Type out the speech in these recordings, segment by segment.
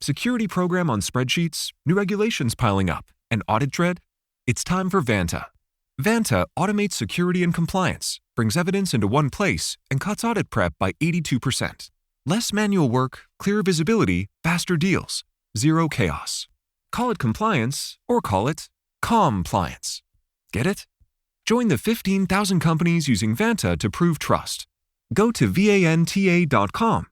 Security program on spreadsheets, new regulations piling up, and audit dread? It's time for Vanta. Vanta automates security and compliance, brings evidence into one place, and cuts audit prep by 82%. Less manual work, clearer visibility, faster deals, zero chaos. Call it compliance or call it compliance. Get it? Join the 15,000 companies using Vanta to prove trust. Go to vanta.com/calm.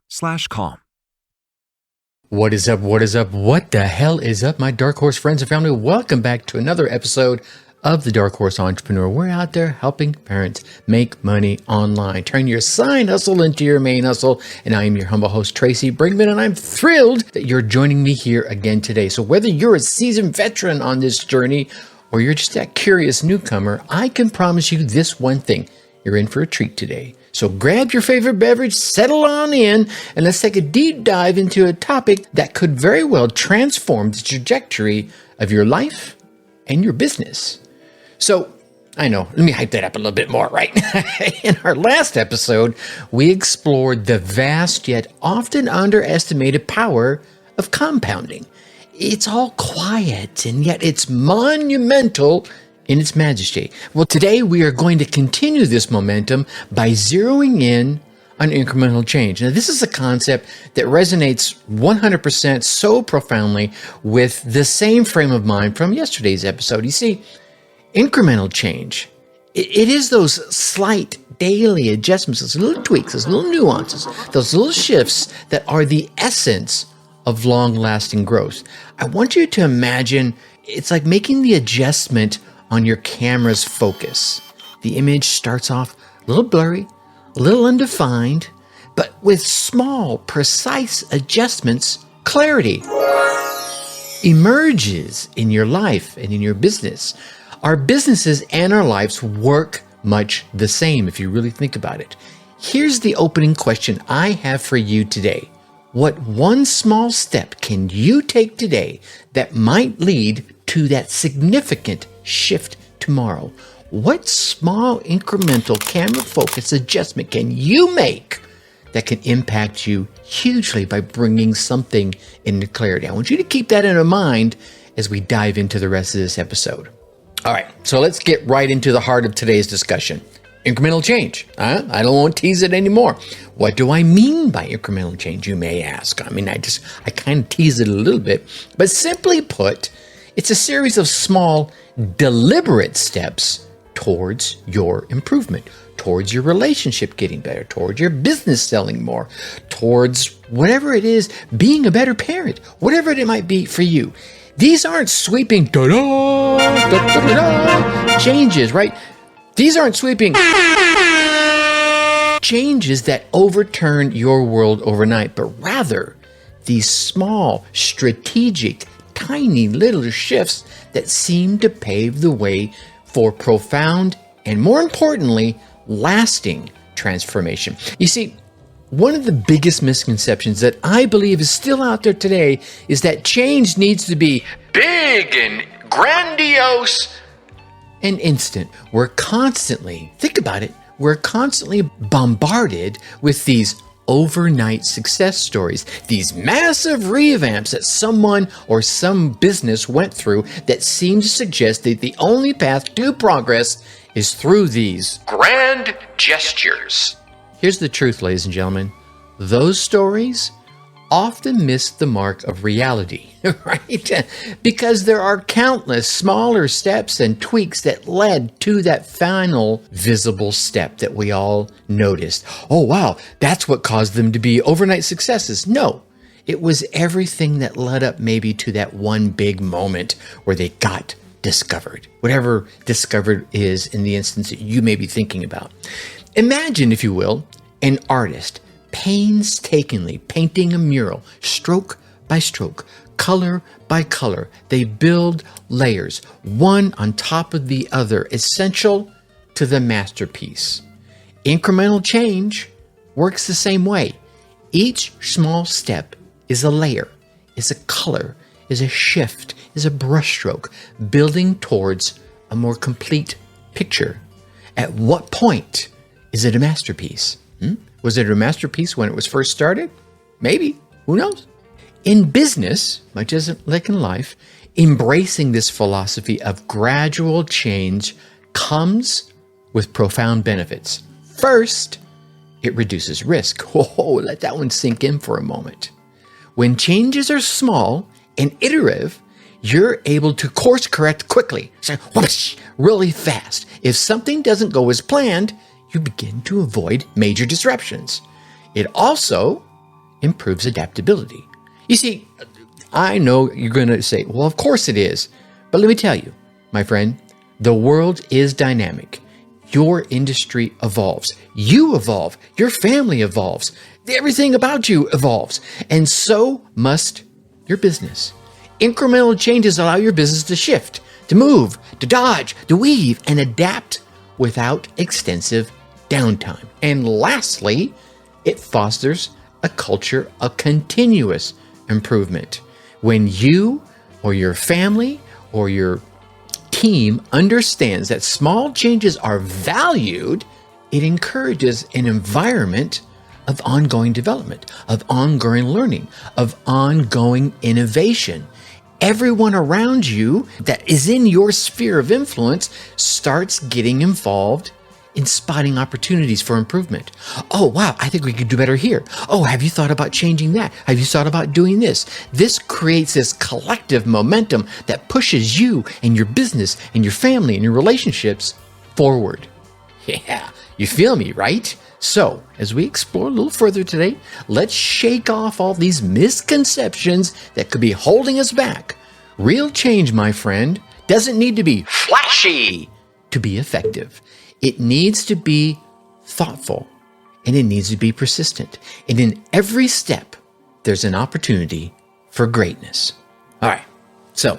What is up? What is up? What the hell is up, my Dark Horse friends and family? Welcome back to another episode of the Dark Horse Entrepreneur. We're out there helping parents make money online. Turn your side hustle into your main hustle. And I am your humble host, Tracy Brinkmann, and I'm thrilled that you're joining me here again today. So whether you're a seasoned veteran on this journey or you're just that curious newcomer, I can promise you this one thing. You're in for a treat today. So grab your favorite beverage, settle on in, and let's take a deep dive into a topic that could very well transform the trajectory of your life and your business. So, I know, let me hype that up a little bit more, right? In our last episode, we explored the vast yet often underestimated power of compounding. It's all quiet, and yet it's monumental in its majesty. Well, today we are going to continue this momentum by zeroing in on incremental change. Now, this is a concept that resonates 100% so profoundly with the same frame of mind from yesterday's episode. You see, incremental change, it is those slight daily adjustments, those little tweaks, those little nuances, those little shifts that are the essence of long-lasting growth. I want you to imagine it's like making the adjustment on your camera's focus. The image starts off a little blurry, a little undefined, but with small, precise adjustments, clarity emerges in your life and in your business. Our businesses and our lives work much the same if you really think about it. Here's the opening question I have for you today. What one small step can you take today that might lead to that significant shift tomorrow? What small incremental camera focus adjustment can you make that can impact you hugely by bringing something into clarity? I want you to keep that in mind as we dive into the rest of this episode. All right, so let's get right into the heart of today's discussion. Incremental change. I don't want to tease it anymore. What do I mean by incremental change, you may ask? I mean, I kind of tease it a little bit, but simply put, it's a series of small, deliberate steps towards your improvement, towards your relationship getting better, towards your business selling more, towards whatever it is, being a better parent, whatever it might be for you. These aren't sweeping changes, right? These aren't sweeping changes that overturn your world overnight, but rather these small, strategic, tiny little shifts that seem to pave the way for profound and, more importantly, lasting transformation. You see, one of the biggest misconceptions that I believe is still out there today is that change needs to be big and grandiose and instant. We're constantly bombarded with these overnight success stories, these massive revamps that someone or some business went through that seem to suggest that the only path to progress is through these grand gestures. Here's the truth, ladies and gentlemen. Those stories often miss the mark of reality, right? Because there are countless smaller steps and tweaks that led to that final visible step that we all noticed. Oh, wow, that's what caused them to be overnight successes. No, it was everything that led up maybe to that one big moment where they got discovered, whatever discovered is in the instance that you may be thinking about. Imagine, if you will, an artist painstakingly painting a mural, stroke by stroke, color by color. They build layers, one on top of the other, essential to the masterpiece. Incremental change works the same way. Each small step is a layer, is a color, is a shift, is a brushstroke, building towards a more complete picture. At what point is it a masterpiece? Was it a masterpiece when it was first started? Maybe. Who knows? In business, much as like in life, embracing this philosophy of gradual change comes with profound benefits. First, it reduces risk. Oh, let that one sink in for a moment. When changes are small and iterative, you're able to course correct quickly, so whoosh, really fast. If something doesn't go as planned, you begin to avoid major disruptions. It also improves adaptability. You see, I know you're going to say, well, of course it is. But let me tell you, my friend, the world is dynamic. Your industry evolves. You evolve. Your family evolves. Everything about you evolves. And so must your business. Incremental changes allow your business to shift, to move, to dodge, to weave, and adapt without extensive downtime. And lastly, it fosters a culture of continuous improvement. When you or your family or your team understands that small changes are valued, it encourages an environment of ongoing development, of ongoing learning, of ongoing innovation. Everyone around you that is in your sphere of influence starts getting involved in spotting opportunities for improvement. Oh, wow, I think we could do better here. Oh, have you thought about changing that? Have you thought about doing this? This creates this collective momentum that pushes you and your business and your family and your relationships forward. Yeah, you feel me, right? So, as we explore a little further today, let's shake off all these misconceptions that could be holding us back. Real change, my friend, doesn't need to be flashy to be effective. It needs to be thoughtful, and it needs to be persistent. And in every step, there's an opportunity for greatness. All right, so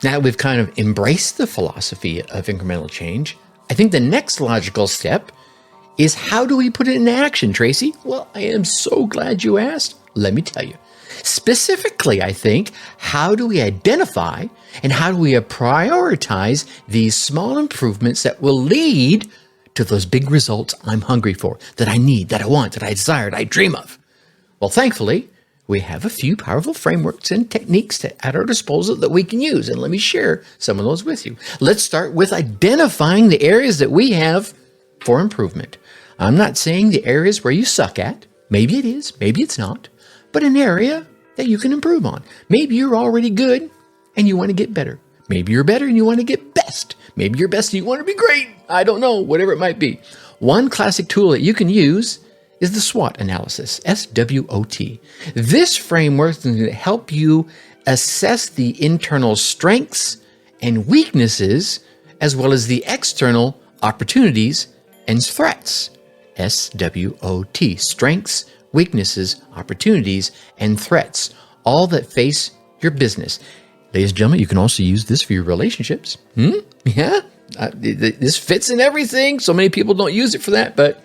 now that we've kind of embraced the philosophy of incremental change, I think the next logical step is, how do we put it into action, Tracy? Well, I am so glad you asked. Let me tell you. Specifically, I think, how do we identify and how do we prioritize these small improvements that will lead to those big results I'm hungry for, that I need, that I want, that I desire, that I dream of? Well, thankfully, we have a few powerful frameworks and techniques at our disposal that we can use, and let me share some of those with you. Let's start with identifying the areas that we have for improvement. I'm not saying the areas where you suck at. Maybe it is, maybe it's not, but an area that you can improve on. Maybe you're already good and you want to get better. Maybe you're better and you want to get best. Maybe you're best and you want to be great. I don't know, whatever it might be. One classic tool that you can use is the SWOT analysis, SWOT. This framework is going to help you assess the internal strengths and weaknesses, as well as the external opportunities and threats. SWOT, strengths, weaknesses, opportunities, and threats, all that face your business. Ladies and gentlemen, you can also use this for your relationships. Yeah, this fits in everything. So many people don't use it for that, but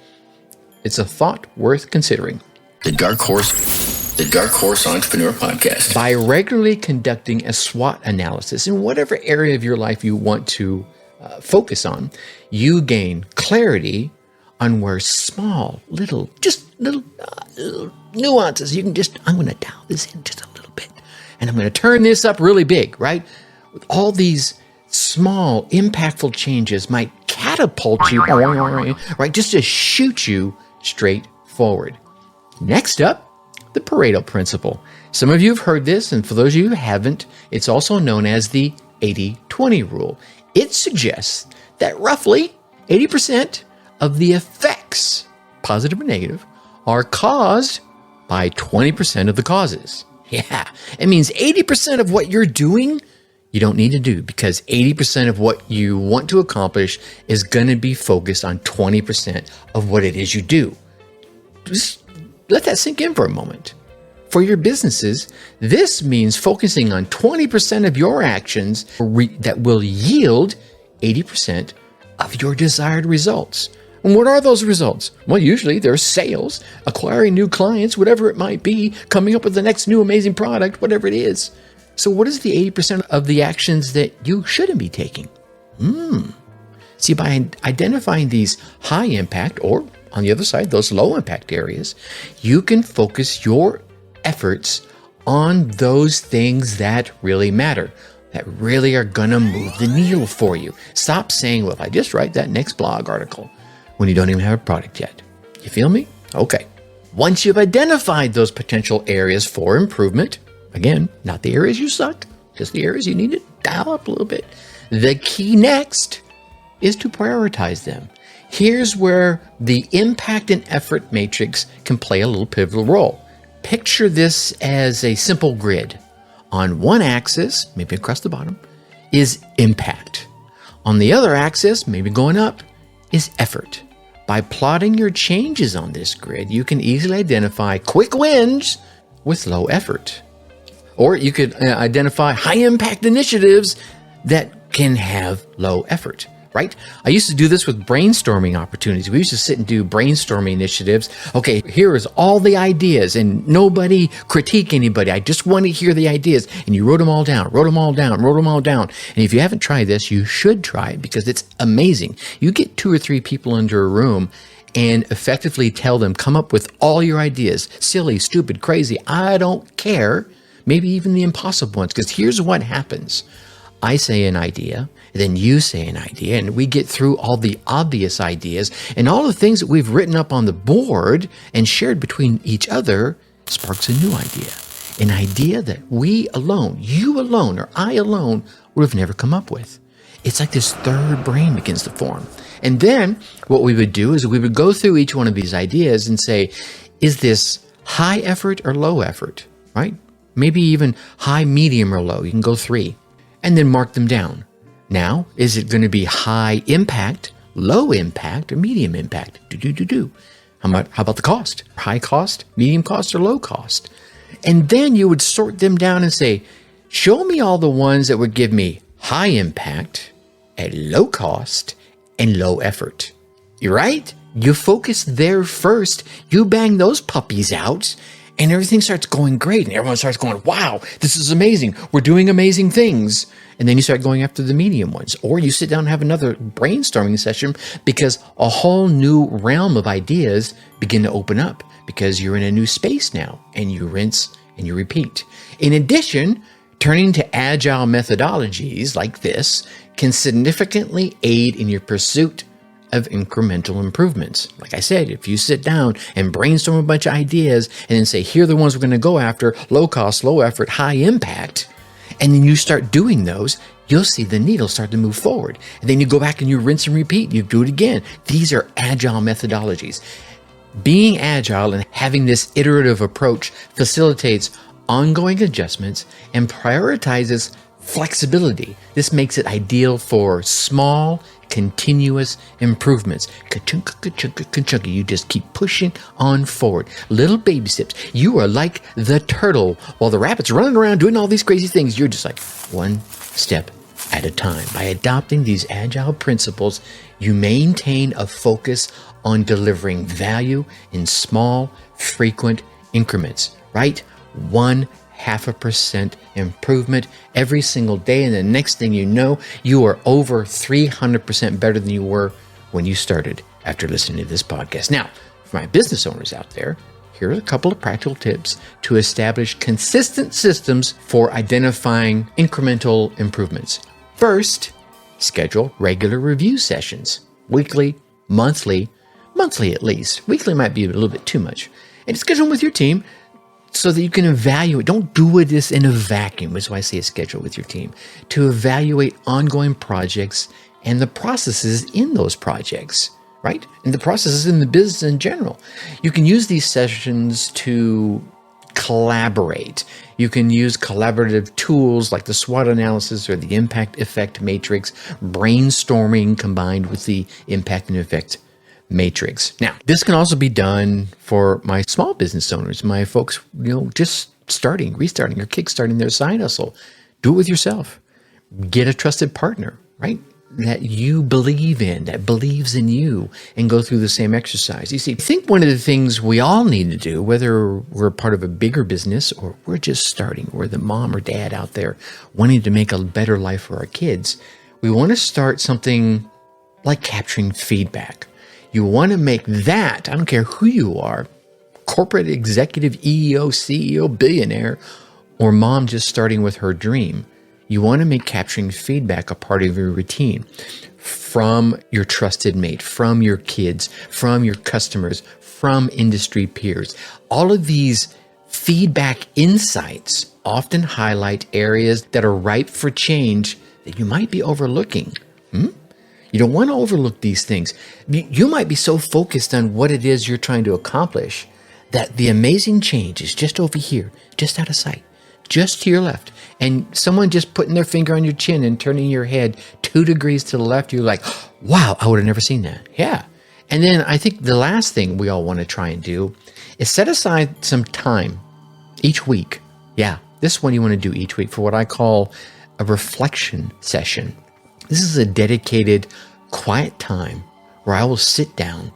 it's a thought worth considering. The Dark Horse Entrepreneur Podcast. By regularly conducting a SWOT analysis in whatever area of your life you want to focus on, you gain clarity on where small, little nuances you can I'm going to dial this in just a little bit, and I'm going to turn this up really big, right? With all these small, impactful changes might catapult you, right? Just to shoot you straight forward. Next up, the Pareto principle. Some of you have heard this, and for those of you who haven't, it's also known as the 80-20 rule. It suggests that roughly 80% of the effects, positive or negative, are caused by 20% of the causes. Yeah, it means 80% of what you're doing, you don't need to do, because 80% of what you want to accomplish is going to be focused on 20% of what it is you do. Just let that sink in for a moment. For your businesses, this means focusing on 20% of your actions that will yield 80% of your desired results. And what are those results? Well, usually they're sales, acquiring new clients, whatever it might be, coming up with the next new amazing product, whatever it is. So what is the 80% of the actions that you shouldn't be taking? See, by identifying these high impact, or on the other side, those low impact areas, you can focus your efforts on those things that really matter, that really are going to move the needle for you. Stop saying, well, if I just write that next blog article, when you don't even have a product yet. You feel me? Okay. Once you've identified those potential areas for improvement, again, not the areas you suck, just the areas you need to dial up a little bit. The key next is to prioritize them. Here's where the impact and effort matrix can play a little pivotal role. Picture this as a simple grid. On one axis, maybe across the bottom, is impact. On the other axis, maybe going up, is effort. By plotting your changes on this grid, you can easily identify quick wins with low effort. Or you could identify high impact initiatives that can have low effort, right? I used to do this with brainstorming opportunities. We used to sit and do brainstorming initiatives. Okay, here is all the ideas and nobody critique anybody. I just want to hear the ideas. And you wrote them all down. And if you haven't tried this, you should try it because it's amazing. You get 2 or 3 people into a room and effectively tell them, come up with all your ideas. Silly, stupid, crazy, I don't care. Maybe even the impossible ones. Because here's what happens. I say an idea, then you say an idea, and we get through all the obvious ideas, and all the things that we've written up on the board and shared between each other sparks a new idea. An idea that we alone, you alone, or I alone would have never come up with. It's like this third brain begins to form. And then what we would do is we would go through each one of these ideas and say, is this high effort or low effort, right? Maybe even high, medium, or low. You can go 3. And then mark them down. Now, is it going to be high impact, low impact, or medium impact? How about the cost? High cost, medium cost, or low cost? And then you would sort them down and say, show me all the ones that would give me high impact, at low cost, and low effort. You're right? You focus there first. You bang those puppies out. And everything starts going great. And everyone starts going, wow, this is amazing. We're doing amazing things. And then you start going after the medium ones. Or you sit down and have another brainstorming session because a whole new realm of ideas begin to open up because you're in a new space now. And you rinse and you repeat. In addition, turning to agile methodologies like this can significantly aid in your pursuit of incremental improvements. Like I said, if you sit down and brainstorm a bunch of ideas and then say, here are the ones we're going to go after, low cost, low effort, high impact, and then you start doing those, you'll see the needle start to move forward. And then you go back and you rinse and repeat, you do it again. These are agile methodologies. Being agile and having this iterative approach facilitates ongoing adjustments and prioritizes flexibility. This makes it ideal for small, continuous improvements. Ka-chunka. You just keep pushing on forward. Little baby steps. You are like the turtle. While the rabbit's running around doing all these crazy things, you're just like one step at a time. By adopting these agile principles, you maintain a focus on delivering value in small, frequent increments, right? 0.5% improvement every single day. And the next thing you know, you are over 300% better than you were when you started after listening to this podcast. Now, for my business owners out there, here are a couple of practical tips to establish consistent systems for identifying incremental improvements. First, schedule regular review sessions, weekly, monthly at least. Weekly might be a little bit too much. And schedule them with your team so that you can evaluate. Don't do this in a vacuum. That's why I say a schedule with your team, to evaluate ongoing projects and the processes in those projects, right? And the processes in the business in general. You can use these sessions to collaborate. You can use collaborative tools like the SWOT analysis or the impact effect matrix, brainstorming combined with the impact and effect matrix. Now, this can also be done for my small business owners, my folks, just starting, restarting, or kickstarting their side hustle. Do it with yourself. Get a trusted partner, right? That you believe in, that believes in you, and go through the same exercise. You see, I think one of the things we all need to do, whether we're part of a bigger business or we're just starting, we're the mom or dad out there wanting to make a better life for our kids, we want to start something like capturing feedback. You want to make that, I don't care who you are, corporate executive, CEO, CEO, billionaire, or mom just starting with her dream, you want to make capturing feedback a part of your routine from your trusted mate, from your kids, from your customers, from industry peers. All of these feedback insights often highlight areas that are ripe for change that you might be overlooking. You don't want to overlook these things. You might be so focused on what it is you're trying to accomplish that the amazing change is just over here, just out of sight, just to your left. And someone just putting their finger on your chin and turning your head 2 degrees to the left, you're like, wow, I would have never seen that. Yeah. And then I think the last thing we all want to try and do is set aside some time each week. Yeah, this one you want to do each week for what I call a reflection session. This is a dedicated, quiet time where I will sit down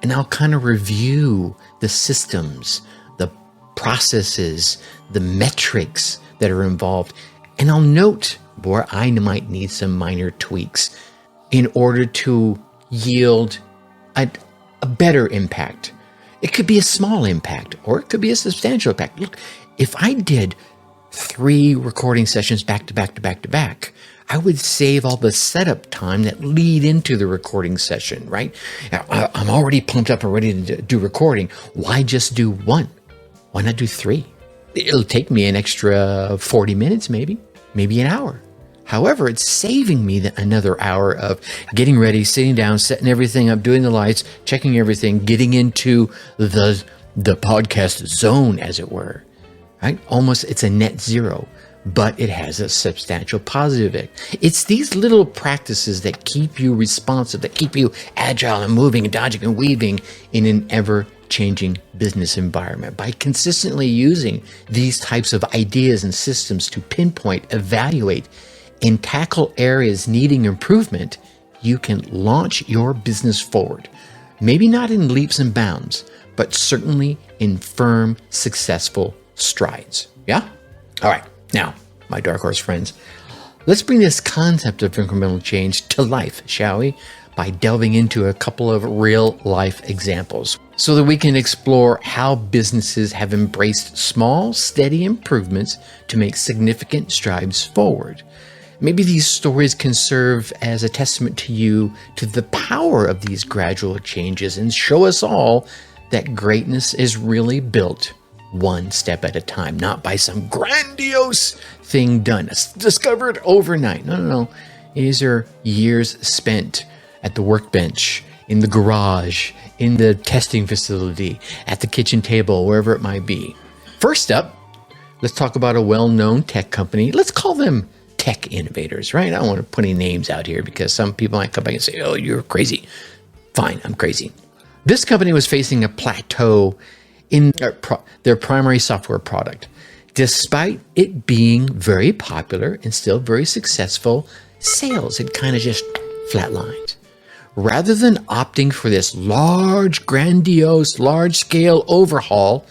and I'll kind of review the systems, the processes, the metrics that are involved. And I'll note where I might need some minor tweaks in order to yield a better impact. It could be a small impact or it could be a substantial impact. Look, if I did 3 recording sessions back to back to back to back, I would save all the setup time that lead into the recording session, right? I'm already pumped up and ready to do recording. Why just do 1? Why not do 3? It'll take me an extra 40 minutes, maybe an hour. However, it's saving me another hour of getting ready, sitting down, setting everything up, doing the lights, checking everything, getting into the podcast zone, as it were, right? Almost, it's a net zero, but it has a substantial positive effect. It's these little practices that keep you responsive, that keep you agile and moving and dodging and weaving in an ever-changing business environment. By consistently using these types of ideas and systems to pinpoint, evaluate, and tackle areas needing improvement, you can launch your business forward. Maybe not in leaps and bounds, but certainly in firm, successful strides. Yeah? All right. Now, my dark horse friends, let's bring this concept of incremental change to life, shall we? By delving into a couple of real life examples so that we can explore how businesses have embraced small, steady improvements to make significant strides forward. Maybe these stories can serve as a testament to you to the power of these gradual changes and show us all that greatness is really built one step at a time, not by some grandiose thing done, discovered overnight. No. These are years spent at the workbench, in the garage, in the testing facility, at the kitchen table, wherever it might be. First up, let's talk about a well-known tech company. Let's call them tech innovators, right? I don't want to put any names out here because some people might come back and say, oh, you're crazy. Fine, I'm crazy. This company was facing a plateau in their primary software product. Despite it being very popular and still very successful, sales had kind of just flatlined. Rather than opting for this large, grandiose, large-scale overhaul,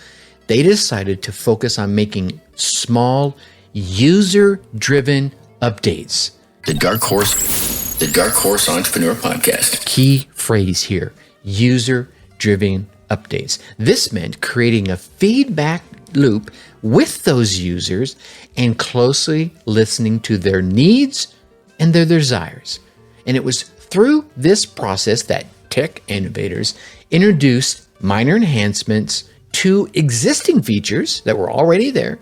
they decided to focus on making small, user-driven updates. The Dark Horse Entrepreneur Podcast. Key phrase here, user-driven updates. This meant creating a feedback loop with those users and closely listening to their needs and their desires. And it was through this process that tech innovators introduced minor enhancements to existing features that were already there.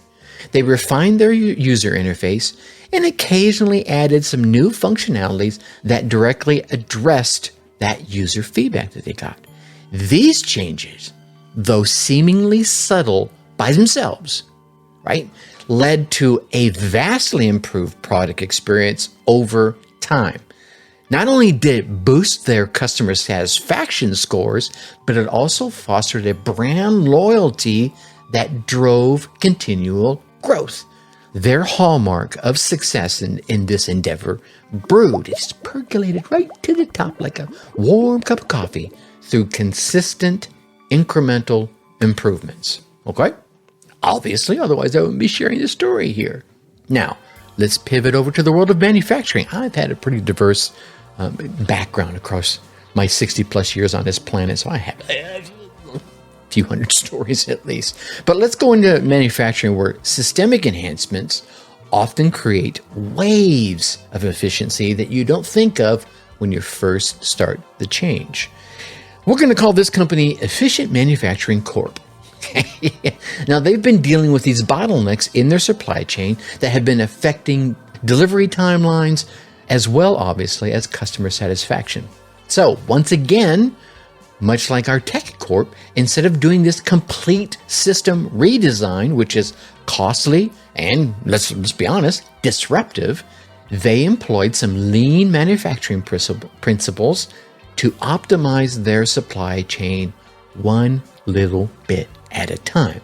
They refined their user interface and occasionally added some new functionalities that directly addressed that user feedback that they got. These changes, though seemingly subtle by themselves, right, led to a vastly improved product experience over time. Not only did it boost their customer satisfaction scores, but it also fostered a brand loyalty that drove continual growth. Their hallmark of success in this endeavor brewed, it's percolated right to the top like a warm cup of coffee through consistent incremental improvements. Okay? Obviously, otherwise I wouldn't be sharing this story here. Now, let's pivot over to the world of manufacturing. I've had a pretty diverse background across my 60 plus years on this planet, so I have a few hundred stories at least. But let's go into manufacturing, where systemic enhancements often create waves of efficiency that you don't think of when you first start the change. We're going to call this company Efficient Manufacturing Corp. Now, they've been dealing with these bottlenecks in their supply chain that have been affecting delivery timelines, as well, obviously, as customer satisfaction. So, once again, much like our Tech Corp, instead of doing this complete system redesign, which is costly and, let's be honest, disruptive, they employed some lean manufacturing principles to optimize their supply chain one little bit at a time.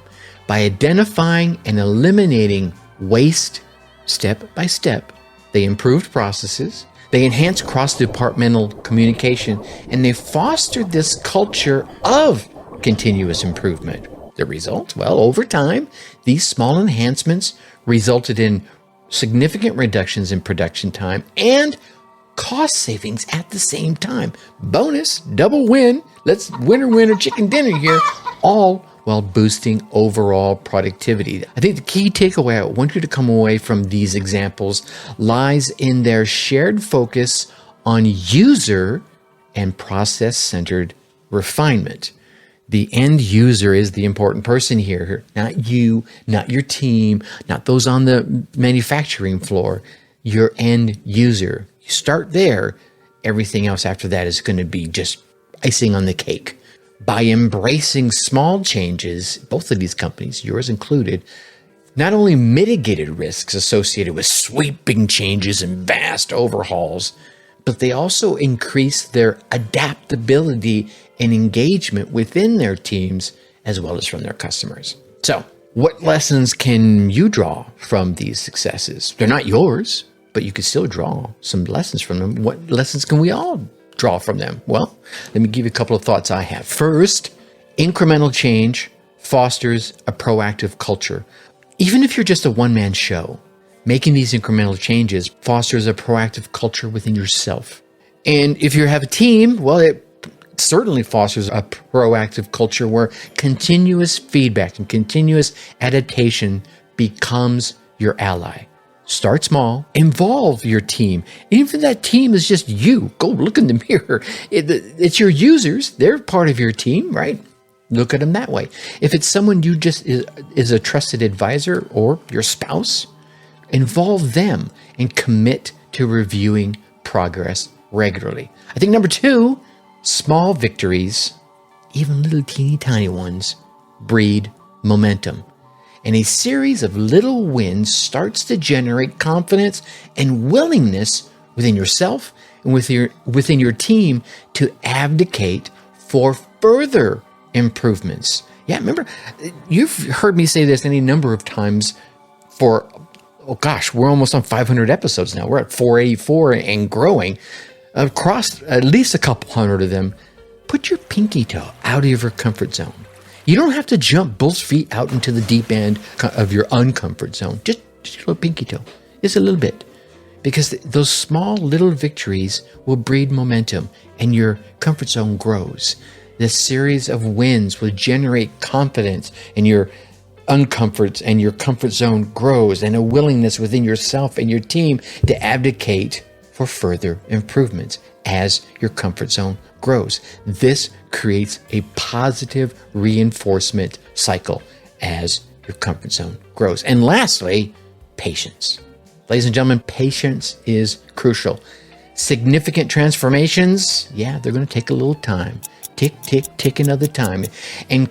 By identifying and eliminating waste step by step, they improved processes, they enhanced cross-departmental communication, and they fostered this culture of continuous improvement. The result? Well, over time, these small enhancements resulted in significant reductions in production time and cost savings at the same time. Bonus, double win. Let's winner chicken dinner here, all while boosting overall productivity. I think the key takeaway I want you to come away from these examples lies in their shared focus on user and process-centered refinement. The end user is the important person here, not you, not your team, not those on the manufacturing floor, your end user. You start there, everything else after that is going to be just icing on the cake. By embracing small changes, both of these companies, yours included, not only mitigated risks associated with sweeping changes and vast overhauls, but they also increased their adaptability and engagement within their teams, as well as from their customers. So, what lessons can you draw from these successes? They're not yours, but you can still draw some lessons from them. What lessons can we all draw from them? Well, let me give you a couple of thoughts I have. First, incremental change fosters a proactive culture. Even if you're just a one-man show, making these incremental changes fosters a proactive culture within yourself. And if you have a team, well, it certainly fosters a proactive culture where continuous feedback and continuous adaptation becomes your ally. Start small, involve your team. Even if that team is just you, go look in the mirror. It's your users. They're part of your team, right? Look at them that way. If it's someone you just is a trusted advisor or your spouse, involve them and commit to reviewing progress regularly. I think number 2, small victories, even little teeny tiny ones, breed momentum. And a series of little wins starts to generate confidence and willingness within yourself and within your team to advocate for further improvements. Yeah, remember, you've heard me say this any number of times for, we're almost on 500 episodes now. We're at 484 and growing. Across at least a couple hundred of them, put your pinky toe out of your comfort zone. You don't have to jump both feet out into the deep end of your uncomfort zone. Just your little pinky toe. Just a little bit. Because those small little victories will breed momentum and your comfort zone grows. This series of wins will generate confidence in your uncomforts, and your comfort zone grows, and a willingness within yourself and your team to advocate for further improvements as your comfort zone grows. This creates a positive reinforcement cycle as your comfort zone grows. And lastly, patience. Ladies and gentlemen, patience is crucial. Significant transformations, they're going to take a little time. Tick, tick, tick another time. And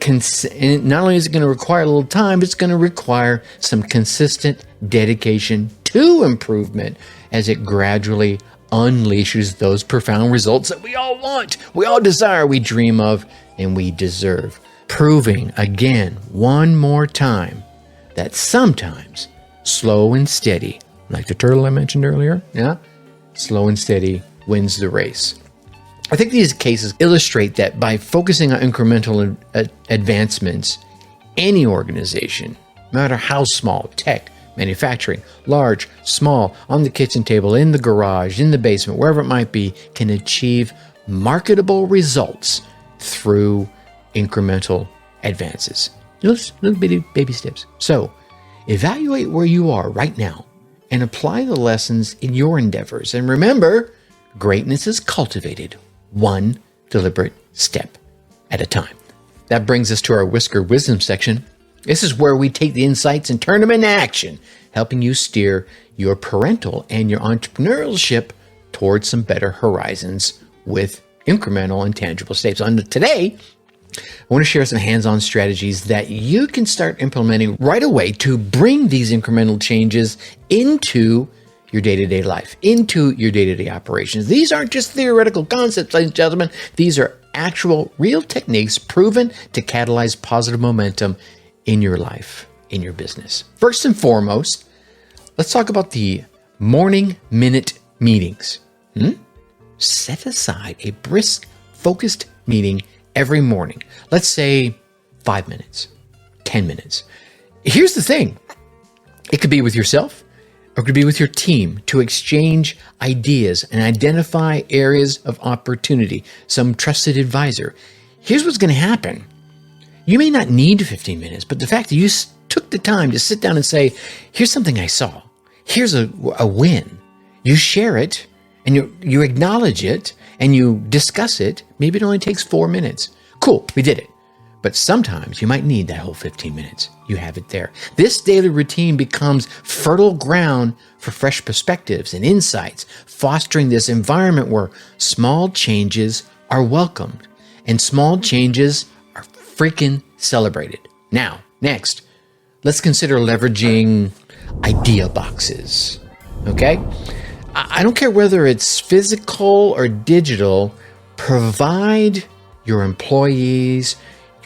not only is it going to require a little time, it's going to require some consistent dedication to improvement as it gradually unleashes those profound results that we all want, we all desire, we dream of, and we deserve. Proving again, one more time, that sometimes slow and steady, like the turtle I mentioned earlier, slow and steady wins the race. I think these cases illustrate that by focusing on incremental advancements, any organization, no matter how small, tech, manufacturing, large, small, on the kitchen table, in the garage, in the basement, wherever it might be, can achieve marketable results through incremental advances. Little bitty baby steps. So evaluate where you are right now and apply the lessons in your endeavors. And remember, greatness is cultivated one deliberate step at a time. That brings us to our Whisker Wisdom section. This is where we take the insights and turn them into action, helping you steer your parental and your entrepreneurial ship towards some better horizons with incremental and tangible steps. And today, I want to share some hands-on strategies that you can start implementing right away to bring these incremental changes into your day-to-day life, into your day-to-day operations. These aren't just theoretical concepts, ladies and gentlemen. These are actual, real techniques proven to catalyze positive momentum in your life, in your business. First and foremost, let's talk about the morning minute meetings. Set aside a brisk, focused meeting every morning. Let's say 5 minutes, 10 minutes. Here's the thing. It could be with yourself or it could be with your team to exchange ideas and identify areas of opportunity, some trusted advisor. Here's what's going to happen. You may not need 15 minutes, but the fact that you took the time to sit down and say, here's something I saw. Here's a win. You share it and you acknowledge it and you discuss it. Maybe it only takes 4 minutes. Cool, we did it. But sometimes you might need that whole 15 minutes. You have it there. This daily routine becomes fertile ground for fresh perspectives and insights, fostering this environment where small changes are welcomed and small changes are freaking celebrated. Now, next, let's consider leveraging idea boxes. Okay? I don't care whether it's physical or digital, provide your employees,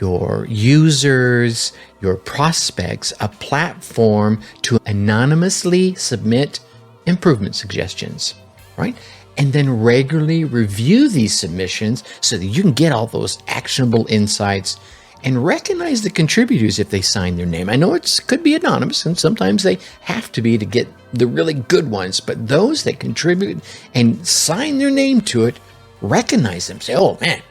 your users, your prospects a platform to anonymously submit improvement suggestions, right? And then regularly review these submissions so that you can get all those actionable insights and recognize the contributors if they sign their name. I know it could be anonymous and sometimes they have to be to get the really good ones, but those that contribute and sign their name to it, recognize them. Say, oh man,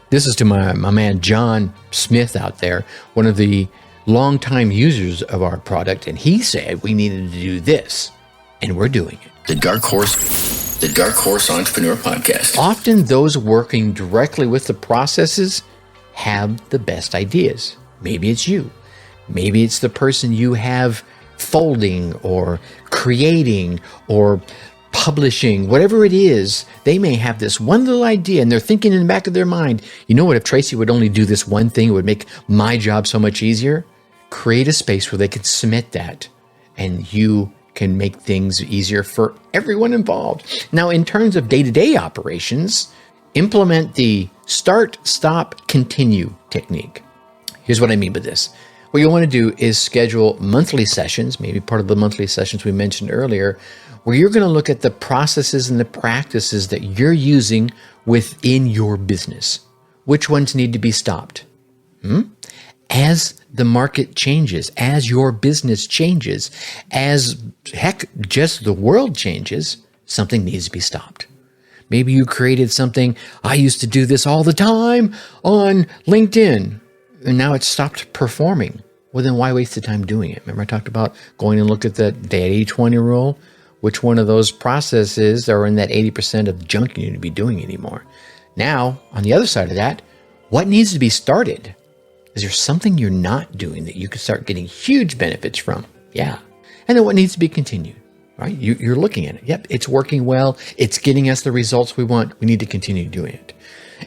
this is to my man John Smith out there, one of the longtime users of our product, and he said we needed to do this, and we're doing it. The Dark Horse Entrepreneur Podcast. Often those working directly with the processes have the best ideas. Maybe it's you. Maybe it's the person you have folding or creating or publishing, whatever it is. They may have this one little idea and they're thinking in the back of their mind, you know what, if Tracy would only do this one thing, it would make my job so much easier. Create a space where they can submit that and you can make things easier for everyone involved. Now, in terms of day-to-day operations, implement the start, stop, continue technique. Here's what I mean by this. What you want to do is schedule monthly sessions, maybe part of the monthly sessions we mentioned earlier, where you're going to look at the processes and the practices that you're using within your business. Which ones need to be stopped? As the market changes, as your business changes, as heck, just the world changes, something needs to be stopped. Maybe you created something, I used to do this all the time on LinkedIn, and now it's stopped performing. Well, then why waste the time doing it? Remember I talked about going and look at that 80-20 rule? Which one of those processes are in that 80% of junk you need to be doing anymore? Now, on the other side of that, what needs to be started? Is there something you're not doing that you could start getting huge benefits from? Yeah. And then what needs to be continued, right? You're looking at it. Yep, it's working well. It's getting us the results we want. We need to continue doing it.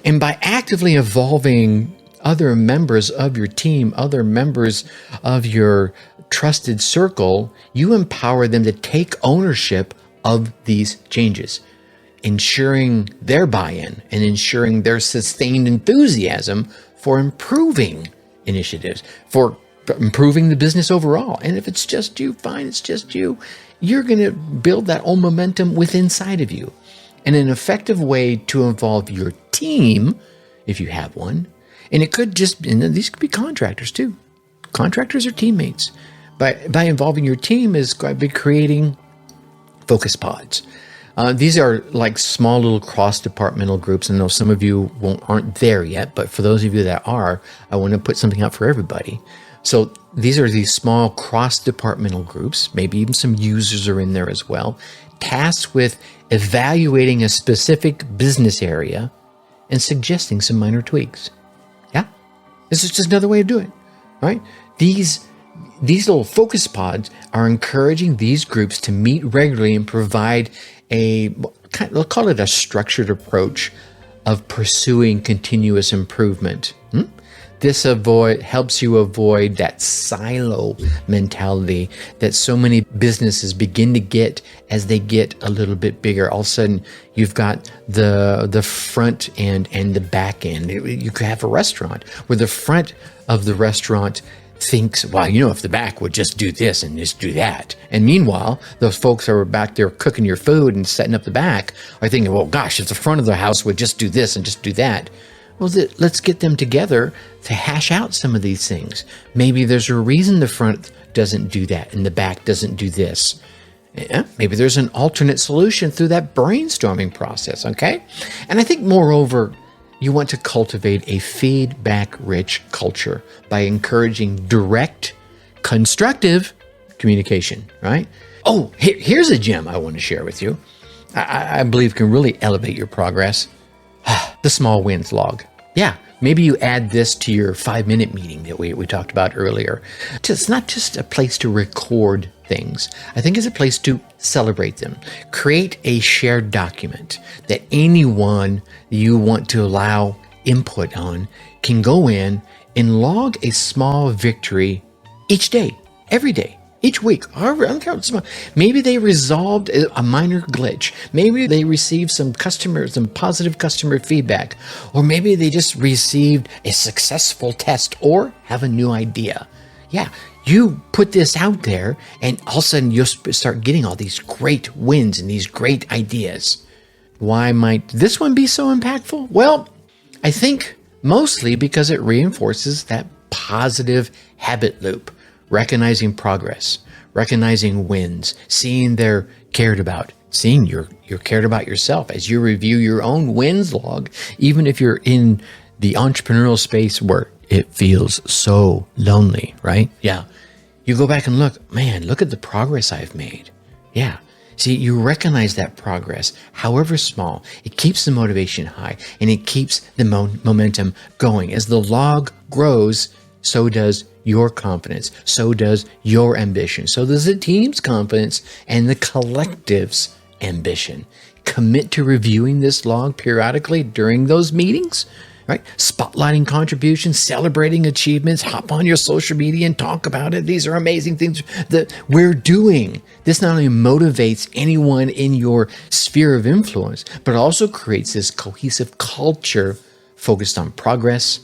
And by actively evolving other members of your team, other members of your trusted circle, you empower them to take ownership of these changes, ensuring their buy-in and ensuring their sustained enthusiasm for improving initiatives, for improving the business overall. And if it's just you, fine, it's just you. You're going to build that own momentum within inside of you. And an effective way to involve your team, if you have one, and it could just, and these could be contractors too. Contractors are teammates. By involving your team is by creating focus pods. These are like small little cross-departmental groups. I know some of you aren't there yet, but for those of you that are, I want to put something out for everybody. So these are these small cross-departmental groups, maybe even some users are in there as well, tasked with evaluating a specific business area and suggesting some minor tweaks. Yeah, this is just another way of doing it, right? These little focus pods are encouraging these groups to meet regularly and provide we'll call it a structured approach of pursuing continuous improvement. This helps you avoid that silo mentality that so many businesses begin to get as they get a little bit bigger. All of a sudden, you've got the front end and the back end. You could have a restaurant where the front of the restaurant thinks, well, if the back would just do this and just do that. And meanwhile, those folks that are back there cooking your food and setting up the back are thinking, well, gosh, if the front of the house would just do this and just do that. Well, let's get them together to hash out some of these things. Maybe there's a reason the front doesn't do that and the back doesn't do this. Yeah, maybe there's an alternate solution through that brainstorming process, okay? And I think, moreover, you want to cultivate a feedback-rich culture by encouraging direct, constructive communication, right? Oh, here's a gem I want to share with you. I believe can really elevate your progress. The small wins log. Yeah, maybe you add this to your 5-minute meeting that we talked about earlier. It's not just a place to record things. I think it's a place to celebrate them. Create a shared document that anyone you want to allow input on can go in and log a small victory each day, every day, each week. Maybe they resolved a minor glitch. Maybe they received some positive customer feedback, or maybe they just received a successful test or have a new idea. Yeah, you put this out there and all of a sudden you'll start getting all these great wins and these great ideas. Why might this one be so impactful? Well, I think mostly because it reinforces that positive habit loop. Recognizing progress, recognizing wins, seeing they're cared about, seeing you're cared about yourself as you review your own wins log, even if you're in the entrepreneurial space where it feels so lonely, right? Yeah. You go back and look at the progress I've made. Yeah. See, you recognize that progress, however small. It keeps the motivation high and it keeps the momentum going. As the log grows, so does your confidence, so does your ambition, so does the team's confidence and the collective's ambition. Commit to reviewing this log periodically during those meetings, right? Spotlighting contributions, celebrating achievements, hop on your social media and talk about it. These are amazing things that we're doing. This not only motivates anyone in your sphere of influence, but also creates this cohesive culture focused on progress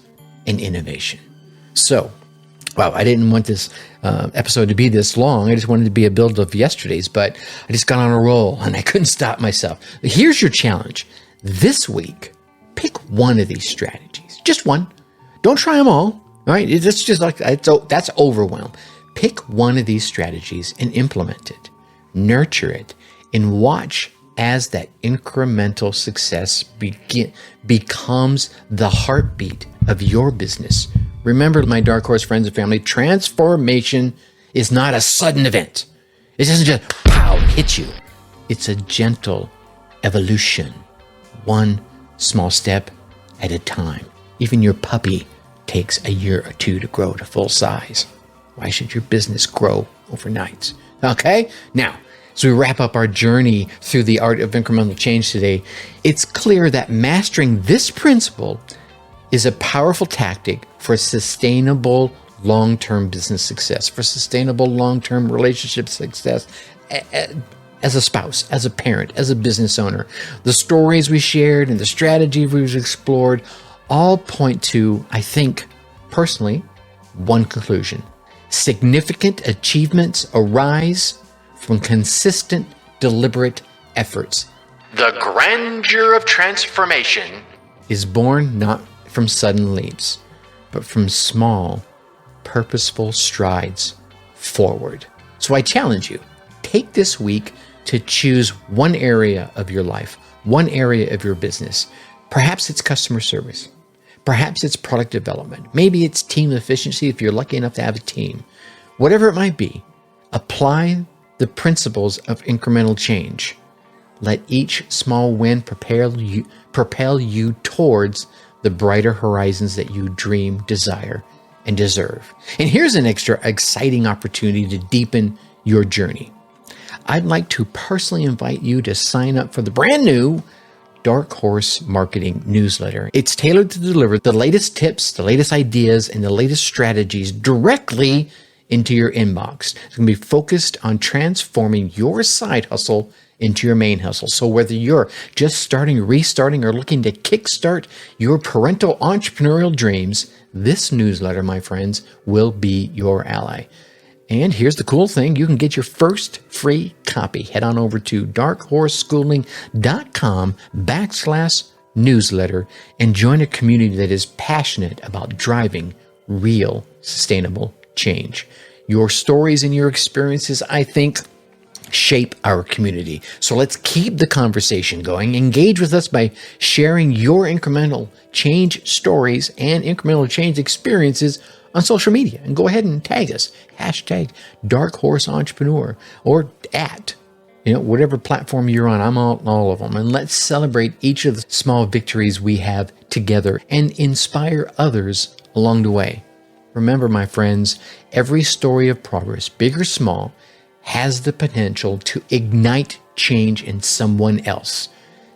and innovation. So, wow, I didn't want this episode to be this long. I just wanted it to be a build of yesterday's, but I just got on a roll and I couldn't stop myself. Here's your challenge. This week, pick one of these strategies. Just one. Don't try them all, right? It's just like, that's overwhelm. Pick one of these strategies and implement it. Nurture it and watch as that incremental success becomes the heartbeat of your business. Remember, my Dark Horse friends and family, transformation is not a sudden event. It doesn't just pow, hit you. It's a gentle evolution, one small step at a time. Even your puppy takes a year or two to grow to full size. Why should your business grow overnight? Okay? Now, as we wrap up our journey through the art of incremental change today, it's clear that mastering this principle is a powerful tactic for sustainable long-term business success, for sustainable long-term relationship success as a spouse, as a parent, as a business owner. The stories we shared and the strategy we've explored all point to, I think, personally, one conclusion. Significant achievements arise from consistent, deliberate efforts. The grandeur of transformation is born not from sudden leaps, but from small, purposeful strides forward. So I challenge you, take this week to choose one area of your life, one area of your business. Perhaps it's customer service. Perhaps it's product development. Maybe it's team efficiency if you're lucky enough to have a team. Whatever it might be, apply the principles of incremental change. Let each small win propel you towards the brighter horizons that you dream, desire, and deserve. And here's an extra exciting opportunity to deepen your journey. I'd like to personally invite you to sign up for the brand new Dark Horse Marketing Newsletter. It's tailored to deliver the latest tips, the latest ideas, and the latest strategies directly into your inbox. It's going to be focused on transforming your side hustle into your main hustle. So whether you're just starting, restarting, or looking to kickstart your parental entrepreneurial dreams, this newsletter, my friends, will be your ally. And here's the cool thing. You can get your first free copy. Head on over to darkhorseschooling.com/newsletter and join a community that is passionate about driving real sustainable change. Your stories and your experiences, I think, shape our community. So let's keep the conversation going. Engage with us by sharing your incremental change stories and incremental change experiences on social media, and go ahead and tag us, hashtag Dark Horse Entrepreneur, or at, whatever platform you're on. I'm on all of them. And let's celebrate each of the small victories we have together and inspire others along the way. Remember, my friends, every story of progress, big or small, has the potential to ignite change in someone else.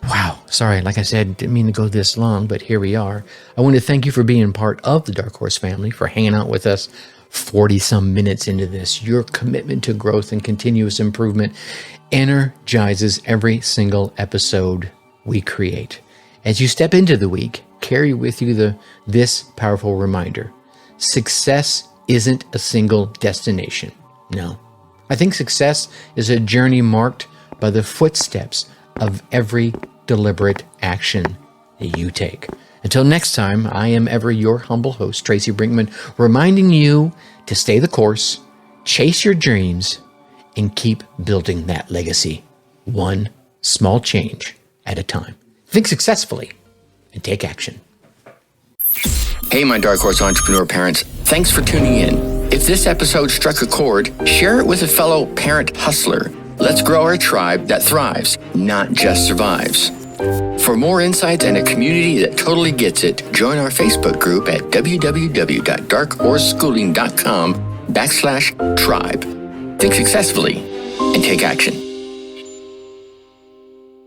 Wow. Sorry, like I said, didn't mean to go this long, but here we are. I want to thank you for being part of the Dark Horse family, for hanging out with us 40-some minutes into this. Your commitment to growth and continuous improvement energizes every single episode we create. As you step into the week, carry with you this powerful reminder. Success isn't a single destination. No. I think success is a journey marked by the footsteps of every deliberate action that you take. Until next time, I am ever your humble host, Tracy Brinkmann, reminding you to stay the course, chase your dreams, and keep building that legacy, one small change at a time. Think successfully and take action. Hey, my Dark Horse Entrepreneur parents, thanks for tuning in. If this episode struck a chord, share it with a fellow parent hustler. Let's grow our tribe that thrives, not just survives. For more insights and a community that totally gets it, join our Facebook group at www.darkhorseschooling.com/tribe. Think successfully and take action.